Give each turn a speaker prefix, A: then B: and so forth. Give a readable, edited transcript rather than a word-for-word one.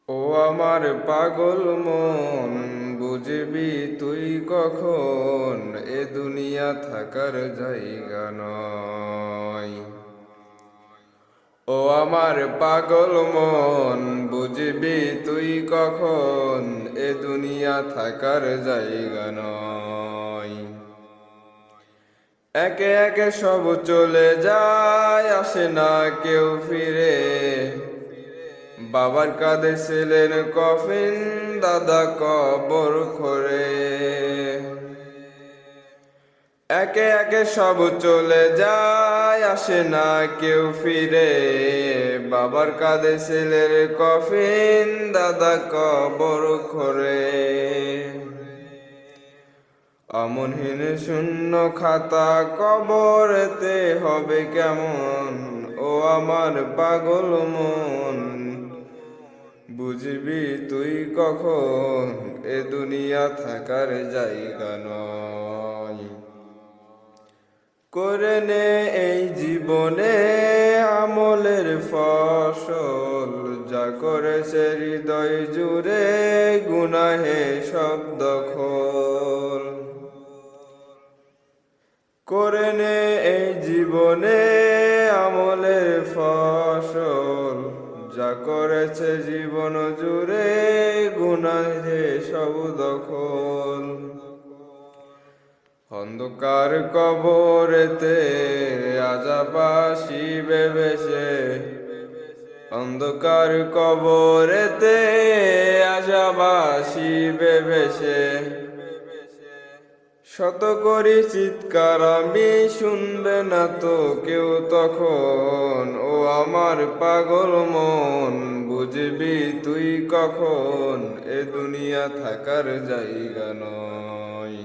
A: ও আমার পাগল মন, বুঝবি তুই কখন এ দুনিয়া থাকার জায়গা নয়। ও আমার পাগল মন, বুঝবি তুই কখন এ দুনিয়া থাকার জায়গা নয়। একে একে সব চলে যায়, আসে না কেউ ফিরে। বাবার কাঁধে ছেলের কফিন, দাদা কবর খোঁড়ে। একে একে সব চলে যায়, আসে না কেউ ফিরে। বাবার কাঁধে ছেলের কফিন, দাদা কবর খোঁড়ে। অমনহীন শূন্য খাতা কবরেতে হবে কেমন। ও আমার পাগল মন, বুঝবি তুই কখন এ দুনিয়া থাকার জায়গা নয়। করে নে এই জীবনে আমলের ফসল, যা করেছে হৃদয় জুড়ে গুনাহে সব দখল। করে নে এই জীবনে আমলের ফসল, যা করেছে জীবন জুড়ে গুনাহে সব দখল। অন্ধকার কবরেতে আযাব আসিবে ভেসে, অন্ধকার কবরেতে আযাব আসিবে ভেসে। শত করি চিৎকার আমি, শুনবে না তো কেউ তখন। ও আমার পাগল মন, বুঝবি তুই কখন এ দুনিয়া থাকার জায়গা নয়।